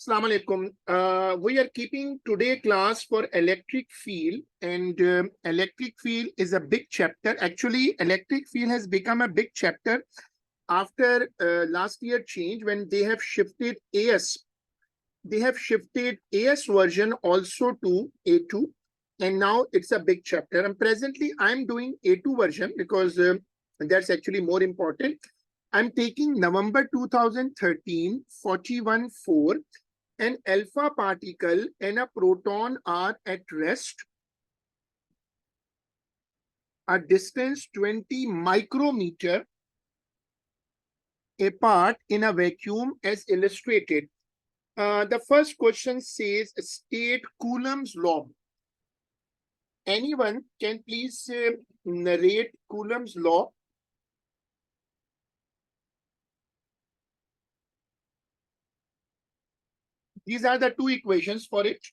Assalamu alaikum. We are keeping today class for electric field, and electric field is a big chapter. Actually, electric field has become a big chapter after last year change when they have shifted AS. They have shifted AS version also to A2, and now it's a big chapter. And presently, I'm doing A2 version because that's actually more important. I'm taking November 2013 41.4. An alpha particle and a proton are at rest, a distance 20 micrometer apart in a vacuum as illustrated. The first question says state Coulomb's law. Anyone can please narrate Coulomb's law? These are the two equations for it.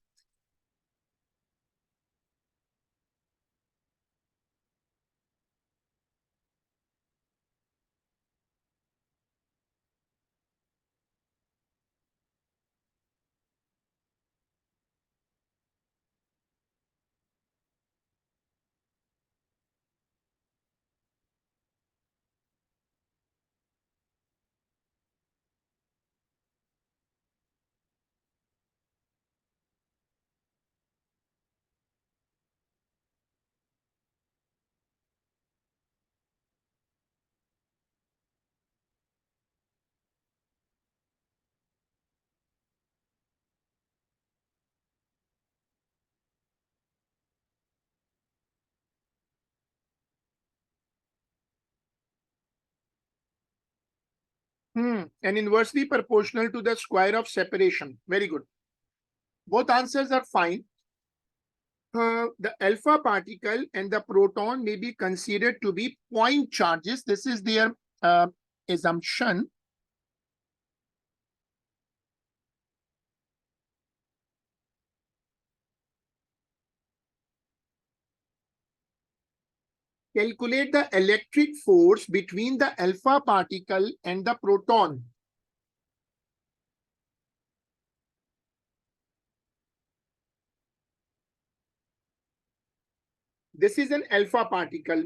And inversely proportional to the square of separation. Very good. Both answers are fine. The alpha particle and the proton may be considered to be point charges. This is their assumption. Calculate the electric force between the alpha particle and the proton. This is an alpha particle.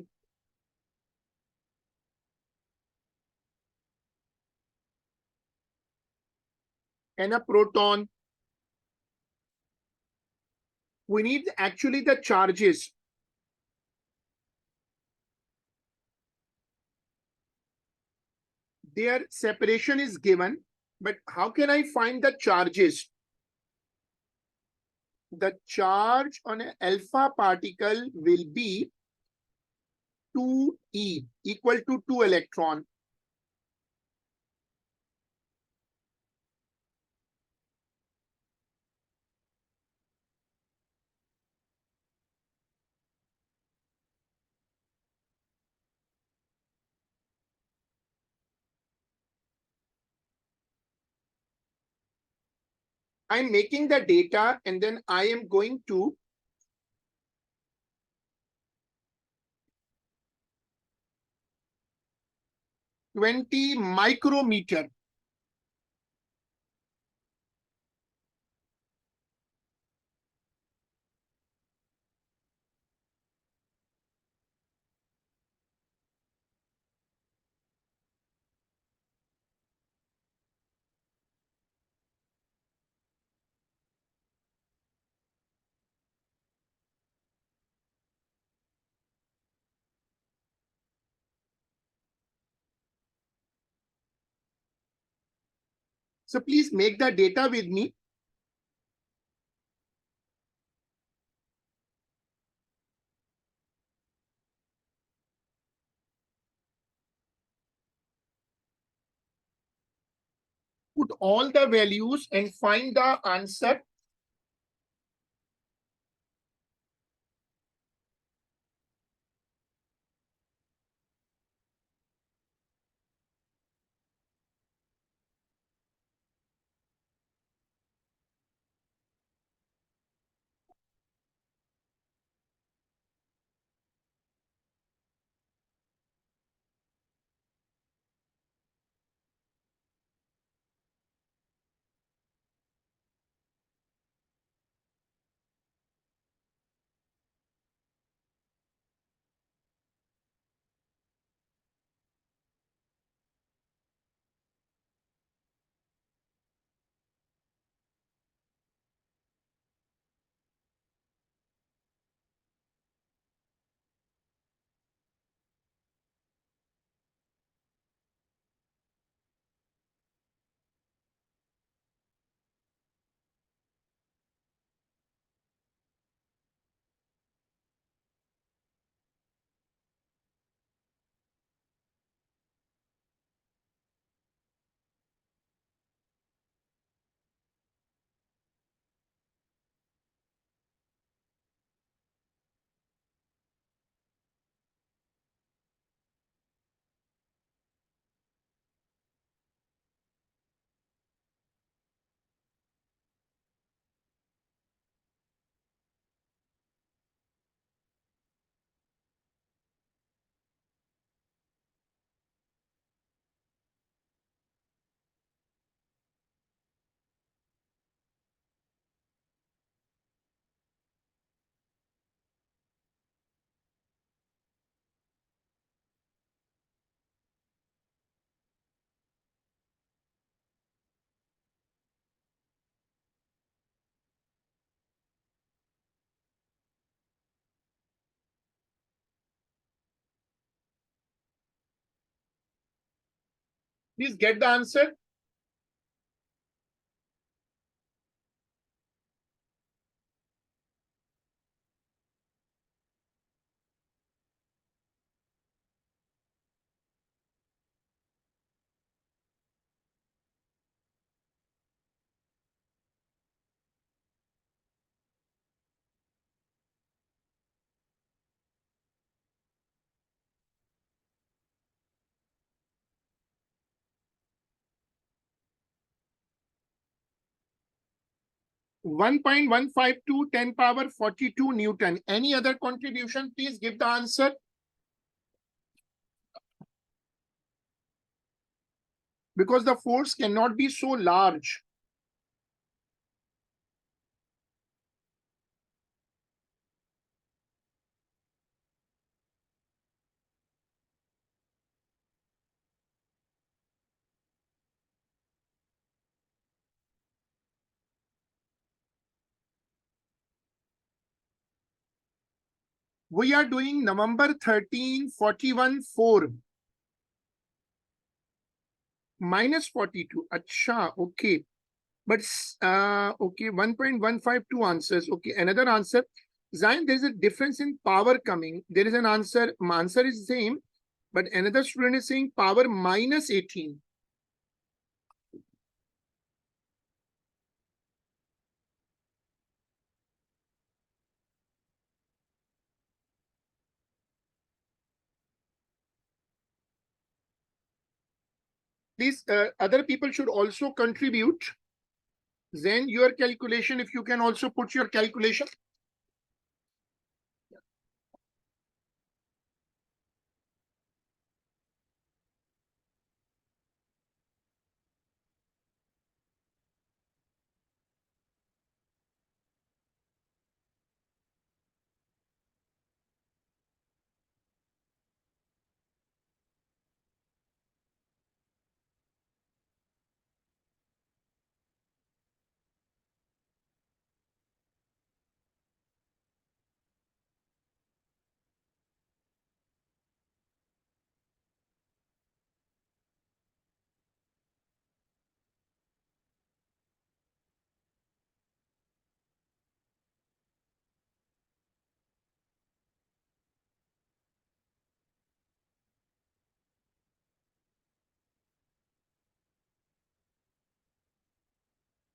And a proton. We need actually the charges. Their separation is given, but how can I find the charges? The charge on an alpha particle will be 2e equal to 2 electron. I'm making the data and then I am going to (20 micrometer). So please make the data with me. Put all the values and find the answer. Please get the answer. One point 152 10 power 42 Newton. Any other contribution? Please give the answer. Because the force cannot be so large. We are doing November 13, 41, 4. Minus 42. Acha, okay. But, okay, 1.152 answers. Okay, another answer. Zain, there's a difference in power coming. There is an answer. My answer is same. But another student is saying power minus 18. Please, other people should also contribute. Then your calculation, if you can also put your calculation.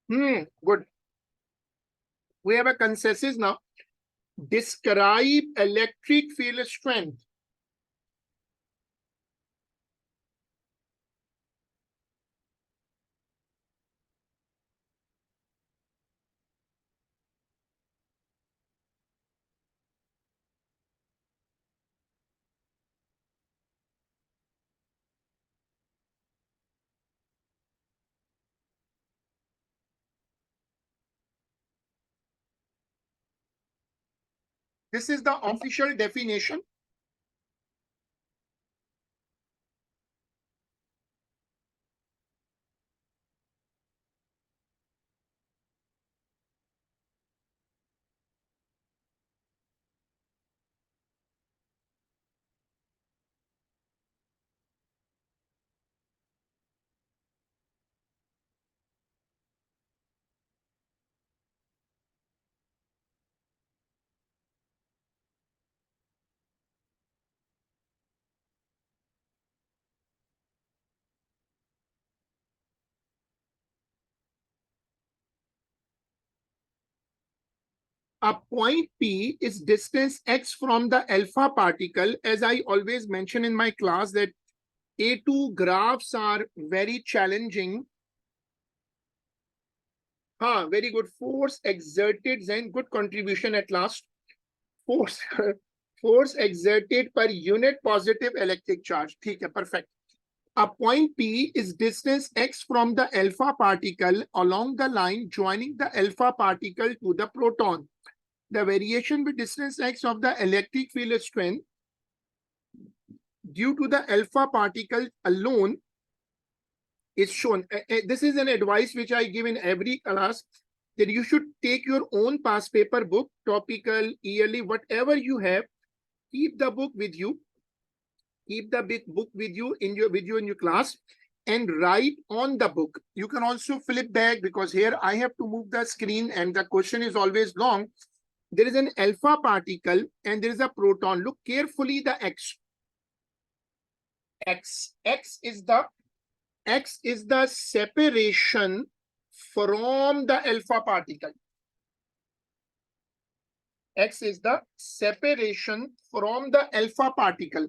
Good. We have a consensus now. Describe electric field strength. This is the official definition. A point P is distance x from the alpha particle. As I always mention in my class that A2 graphs are very challenging. Very good. Force exerted, then good contribution at last. Force, force exerted per unit positive electric charge. Okay, perfect. A point P is distance x from the alpha particle along the line joining the alpha particle to the proton. The variation with distance x of the electric field strength due to the alpha particle alone is shown. This is an advice which I give in every class, that you should take your own past paper book, topical, yearly, whatever you have, keep the book with you. Keep the big book with you in your class, and write on the book. You can also flip back because here I have to move the screen and the question is always long. There is an alpha particle and there is a proton. Look carefully the X. X is the separation from the alpha particle. X is the separation from the alpha particle.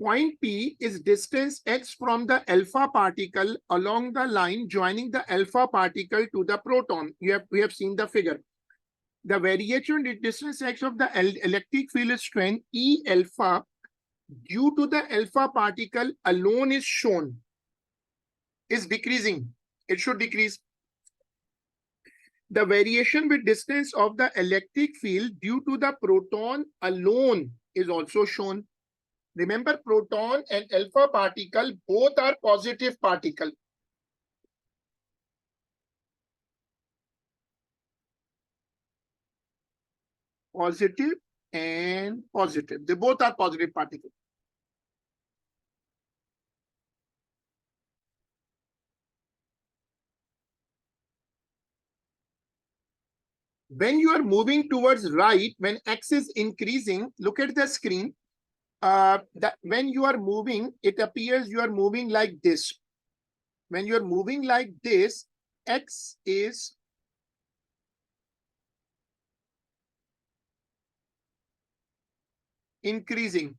Point P is distance x from the alpha particle along the line joining the alpha particle to the proton. We have seen the figure. The variation in distance x of the electric field strength E alpha due to the alpha particle alone is shown, is decreasing. It should decrease. The variation with distance of the electric field due to the proton alone is also shown. Remember, proton and alpha particle both are positive particle. Positive and positive. They both are positive particles. When you are moving towards right, when x is increasing, look at the screen. When you are moving, it appears you are moving like this. When you are moving like this, x is increasing.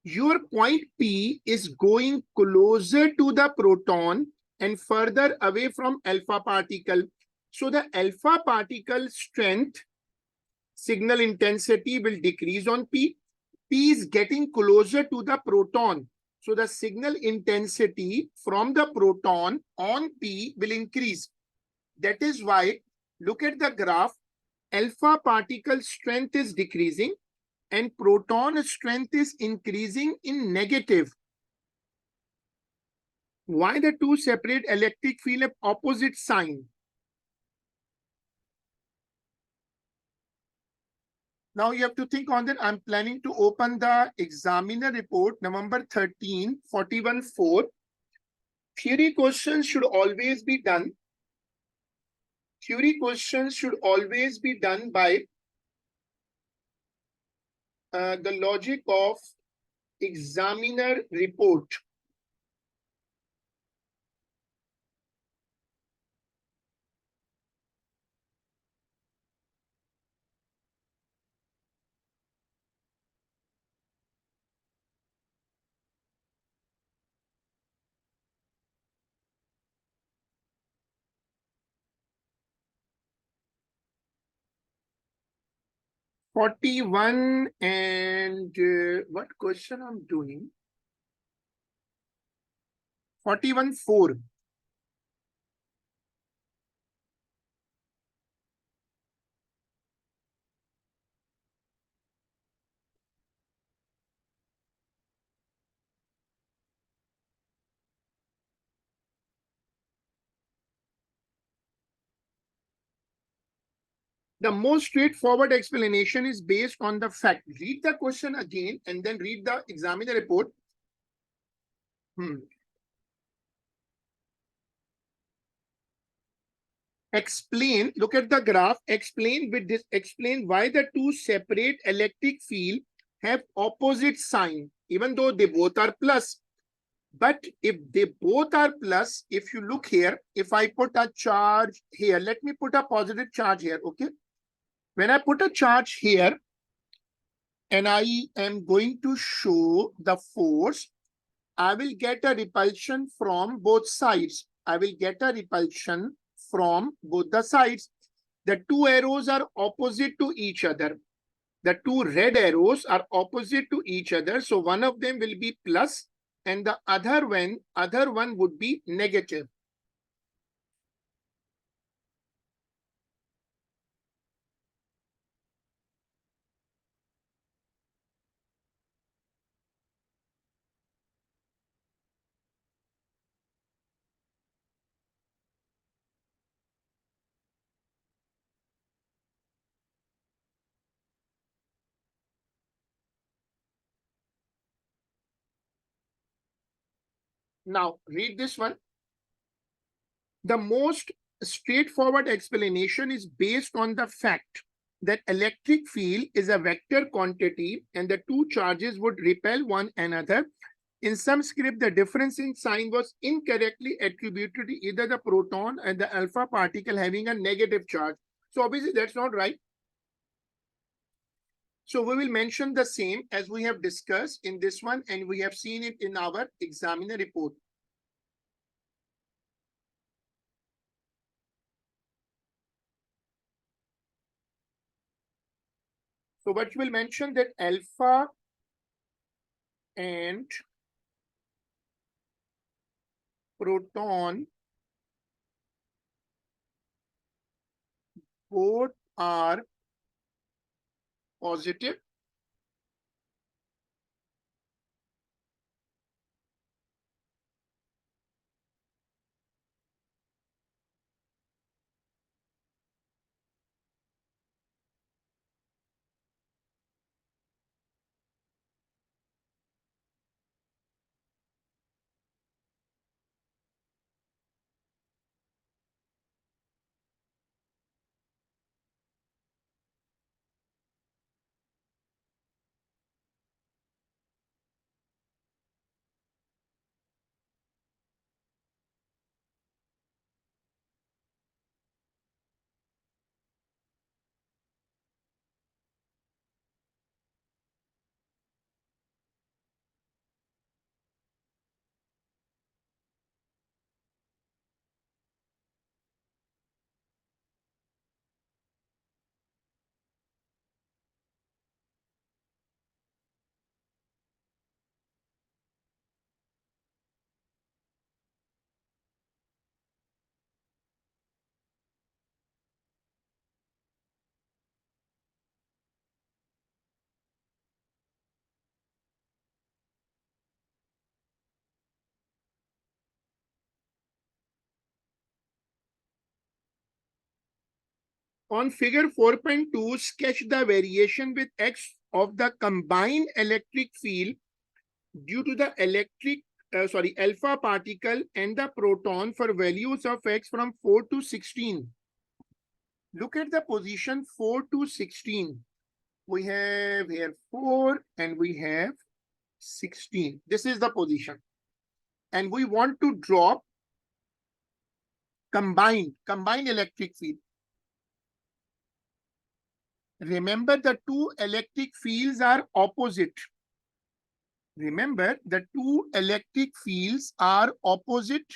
Your point P is going closer to the proton and further away from alpha particle. So the alpha particle strength, signal intensity will decrease on P. P is getting closer to the proton. So the signal intensity from the proton on P will increase. That is why, look at the graph, alpha particle strength is decreasing and proton strength is increasing in negative. Why the two separate electric field have opposite sign? Now you have to think on that. I'm planning to open the examiner report, November 13, 41-4. Theory questions should always be done. Theory questions should always be done by the logic of examiner report. Forty-one and what question I'm doing? 41-4. The most straightforward explanation is based on the fact. Read the question again and then read the examiner report. Explain, look at the graph, explain with this, explain why the two separate electric field have opposite sign, even though they both are plus. But if they both are plus, if you look here, if I put a charge here, let me put a positive charge here, okay? When I put a charge here, and I am going to show the force, I will get a repulsion from both sides. I will get a repulsion from both the sides. The two arrows are opposite to each other. The two red arrows are opposite to each other. So one of them will be plus and the other one would be negative. Now read this one. The most straightforward explanation is based on the fact that electric field is a vector quantity and the two charges would repel one another. In some script, the difference in sign was incorrectly attributed to either the proton and the alpha particle having a negative charge. So obviously that's not right. So we will mention the same as we have discussed in this one, and we have seen it in our examiner report. So what you will mention that alpha and proton both are positive. On figure 4.2, sketch the variation with X of the combined electric field due to the alpha particle and the proton for values of X from 4 to 16. Look at the position 4 to 16. We have here 4 and we have 16. This is the position. And we want to drop combined electric field. Remember, the two electric fields are opposite. Remember, the two electric fields are opposite.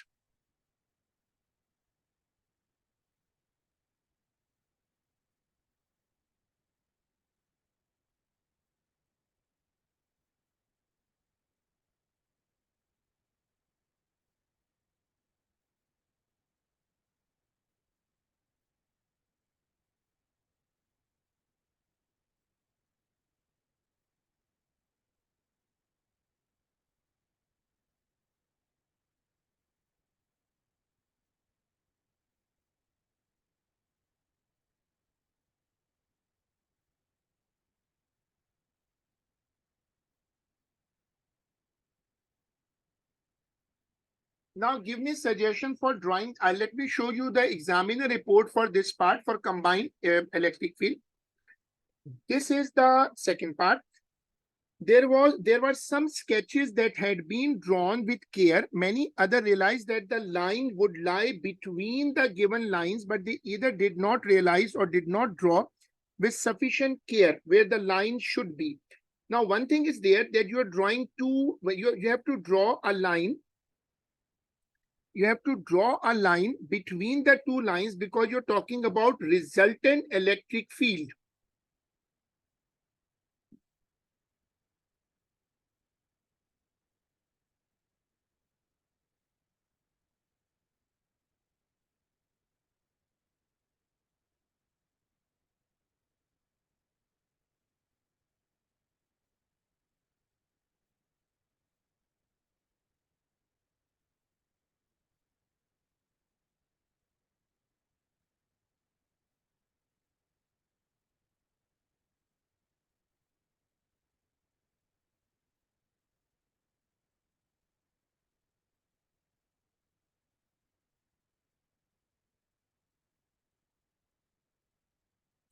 Now give me suggestion for drawing. Let me show you the examiner report for this part for combined electric field. This is the second part. there were some sketches that had been drawn with care. Many other realized that the line would lie between the given lines, but they either did not realize or did not draw with sufficient care where the line should be. Now, one thing is there that you are drawing two, you have to draw a line. You have to draw a line between the two lines because you're talking about resultant electric field.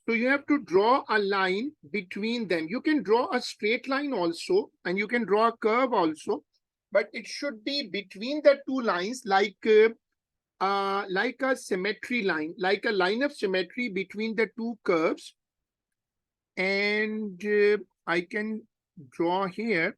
So you have to draw a line between them. You can draw a straight line also, and you can draw a curve also, but it should be between the two lines, like a symmetry line, like a line of symmetry between the two curves. And I can draw here.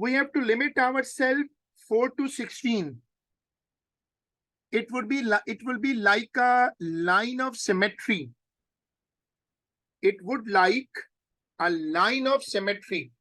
We have to limit ourselves 4 to 16. It would be it will be like a line of symmetry. It would like a line of symmetry.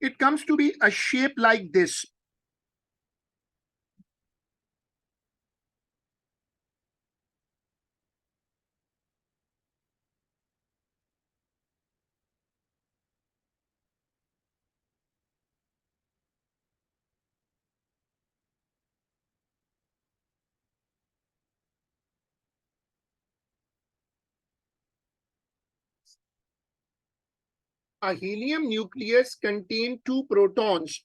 It comes to be a shape like this. A helium nucleus contains two protons.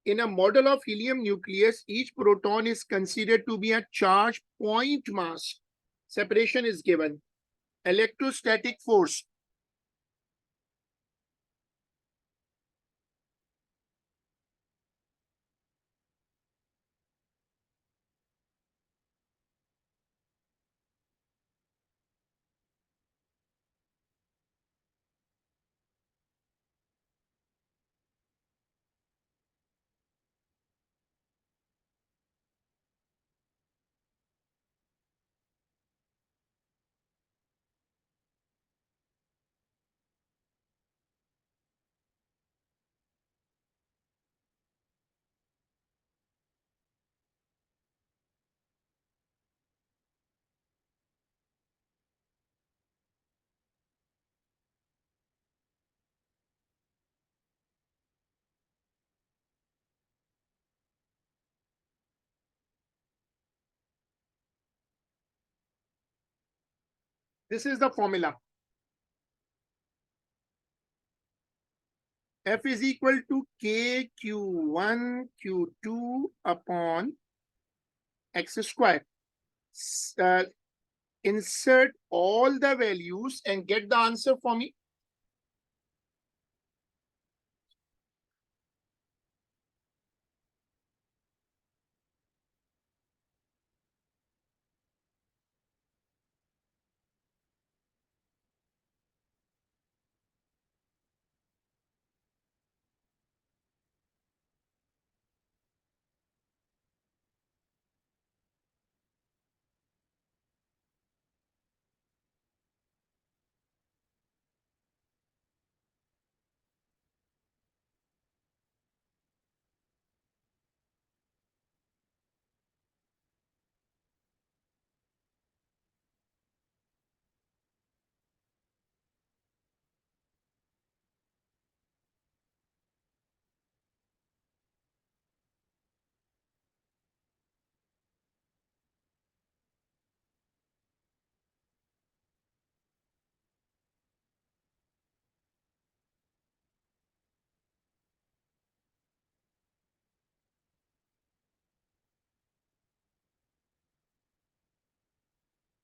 In a model of helium nucleus, each proton is considered to be a charge point mass. Separation is given. Electrostatic force. This is the formula. F is equal to K Q1 Q2 upon X square. Uh, insert all the values and get the answer for me.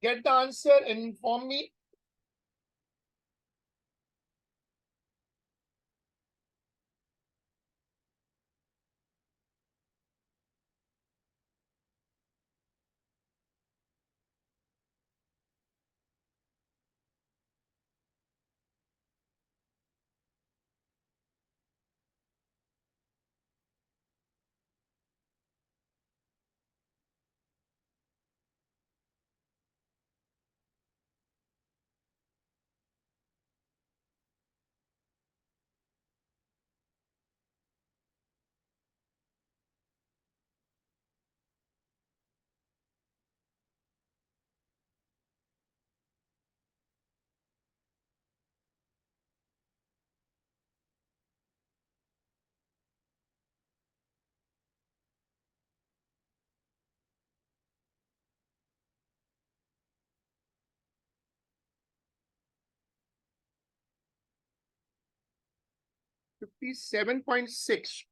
'Get the answer and inform me. $57.6.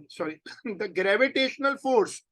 Sorry, the gravitational force.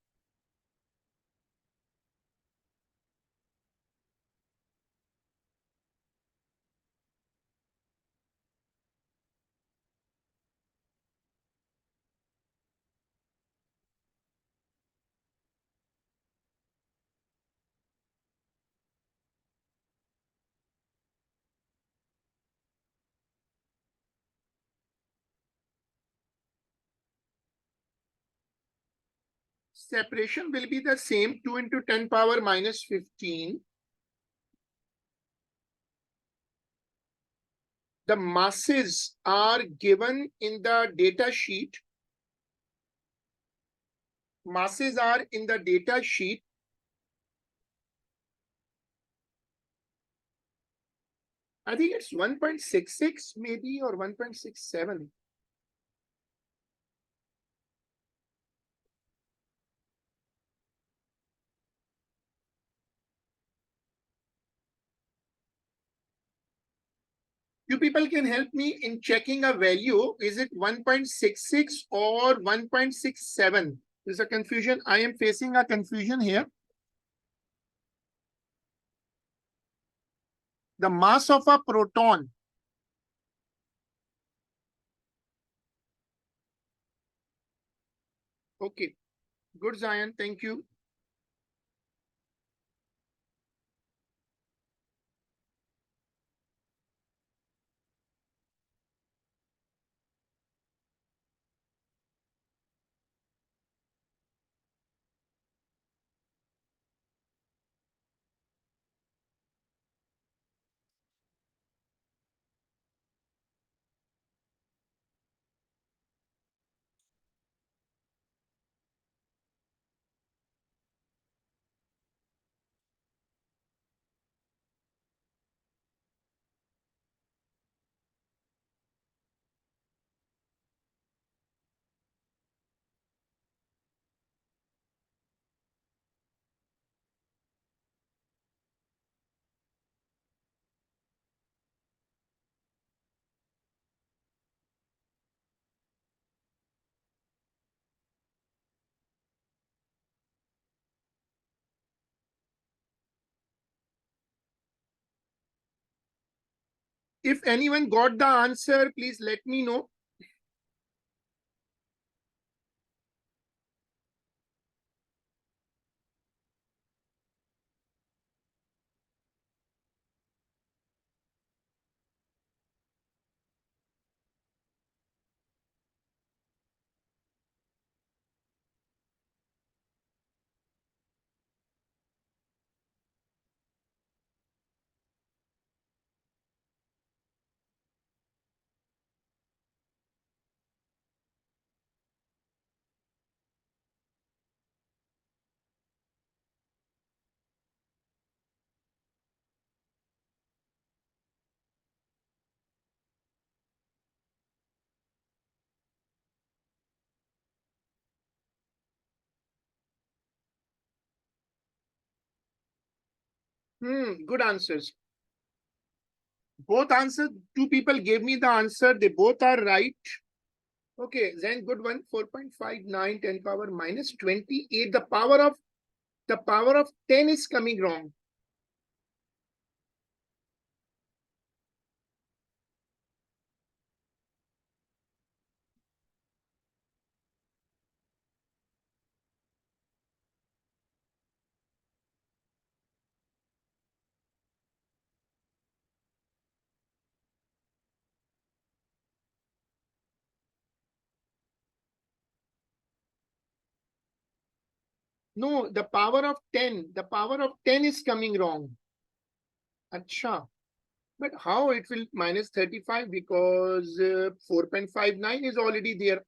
Separation will be the same, 2 into 10 power minus 15. The masses are given in the data sheet. Masses are in the data sheet. I think it's 1.66 maybe or 1.67. You people can help me in checking a value. Is it 1.66 or 1.67? There's a confusion. I am facing a confusion here. The mass of a proton. Okay. Good, Zion. Thank you. If anyone got the answer, please let me know. Good answers. Both answers, two people gave me the answer. They both are right. Okay, then good one. 4.59 10 power minus 28. The power of 10 is coming wrong. No, the power of 10 is coming wrong. Acha. But how it will minus 35 because 4.59 is already there.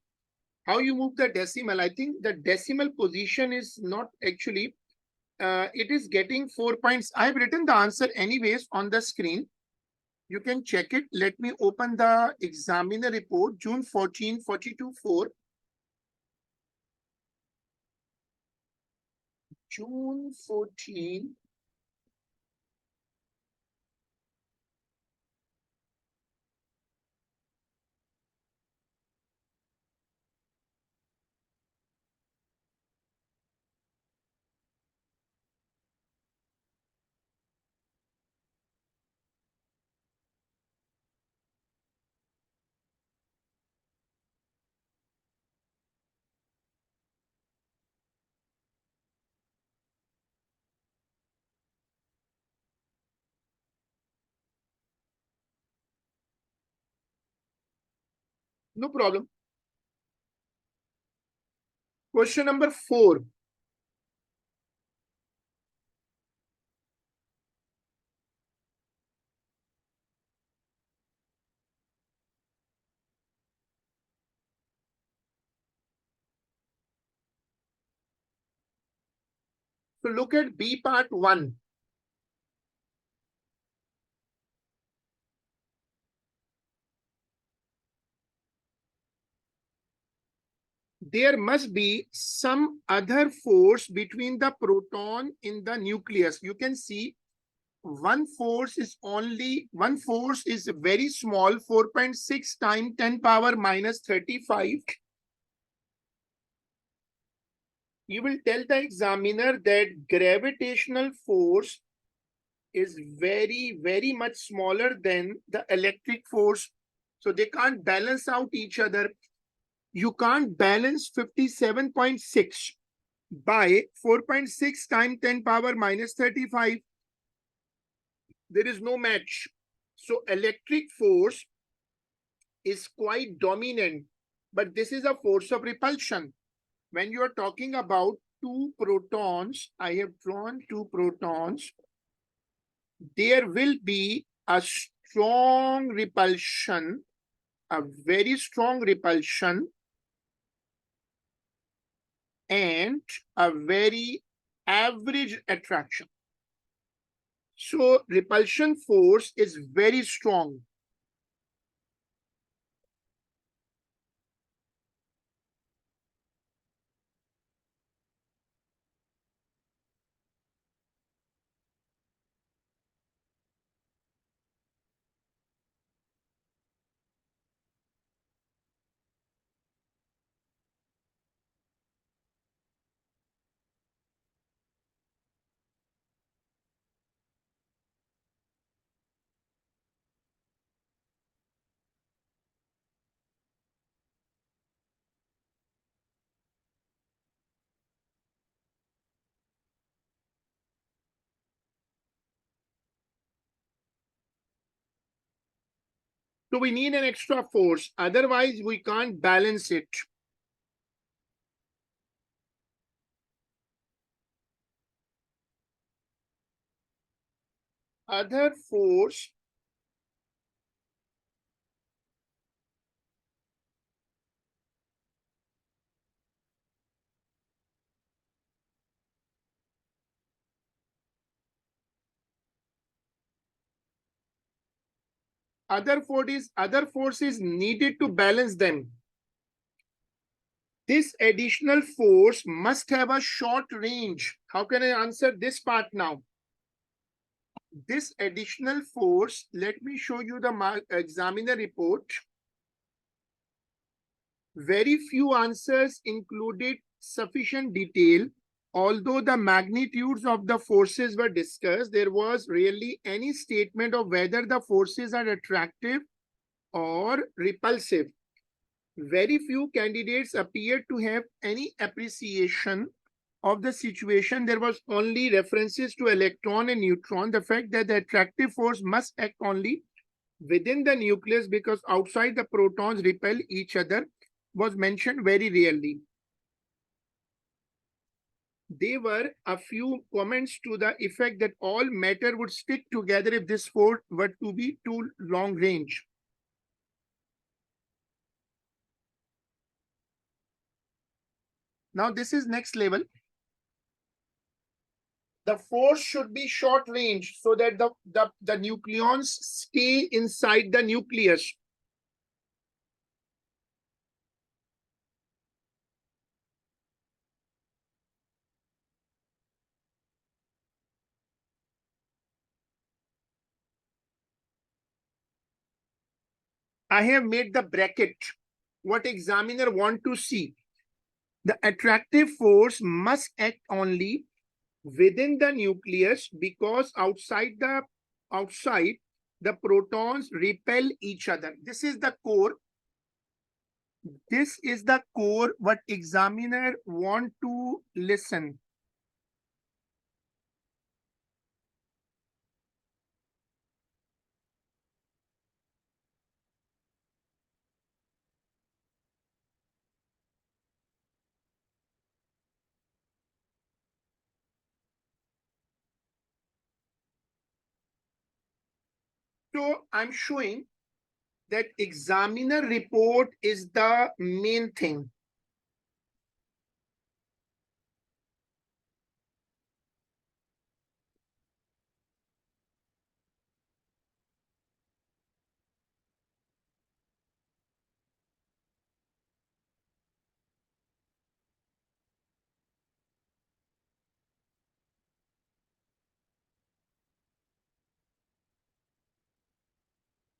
How you move the decimal? I think the decimal position is not actually, it is getting 4 points. I've written the answer anyways on the screen. You can check it. Let me open the examiner report, June 14, 42.4. June 14. No problem. Question number 4. So look at B part 1. There must be some other force between the proton in the nucleus. You can see one force is very small, 4.6 times 10 power minus 35. You will tell the examiner that gravitational force is very, very much smaller than the electric force. So they can't balance out each other. You can't balance 57.6 by 4.6 times 10 power minus 35. There is no match. So electric force is quite dominant, but this is a force of repulsion. When you are talking about two protons, I have drawn two protons, there will be a strong repulsion, a very strong repulsion, and a very average attraction. So repulsion force is very strong. So we need an extra force. Otherwise, we can't balance it. Other force other force is needed to balance them. This additional force must have a short range. How can I answer this part now? This additional force, let me show you the examiner report. Very few answers included sufficient detail. Although the magnitudes of the forces were discussed, there was really any statement of whether the forces are attractive or repulsive. Very few candidates appeared to have any appreciation of the situation. There was only references to electron and neutron. The fact that the attractive force must act only within the nucleus because outside the protons repel each other was mentioned very rarely. There were a few comments to the effect that all matter would stick together if this force were to be too long range. Now this is next level. The force should be short range so that the nucleons stay inside the nucleus. I have made the bracket what examiner want to see. The attractive force must act only within the nucleus because outside the protons repel each other. This is the core. This is the core what examiner want to listen. So I'm showing that examiner report is the main thing.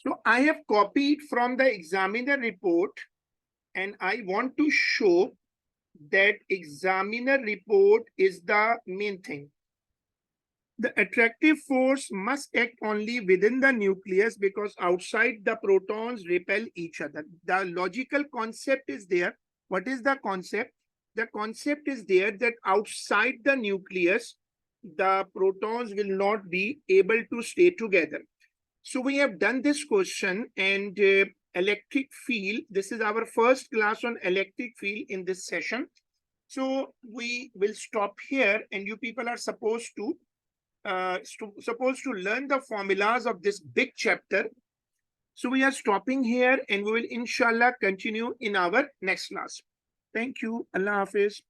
So I have copied from the examiner report and I want to show that examiner report is the main thing. The attractive force must act only within the nucleus because outside the protons repel each other. The logical concept is there. What is the concept? The concept is there that outside the nucleus, the protons will not be able to stay together. So we have done this question and electric field. This is our first class on electric field in this session. So we will stop here and you people are supposed to learn the formulas of this big chapter. So we are stopping here and we will inshallah continue in our next class. Thank you. Allah Hafiz.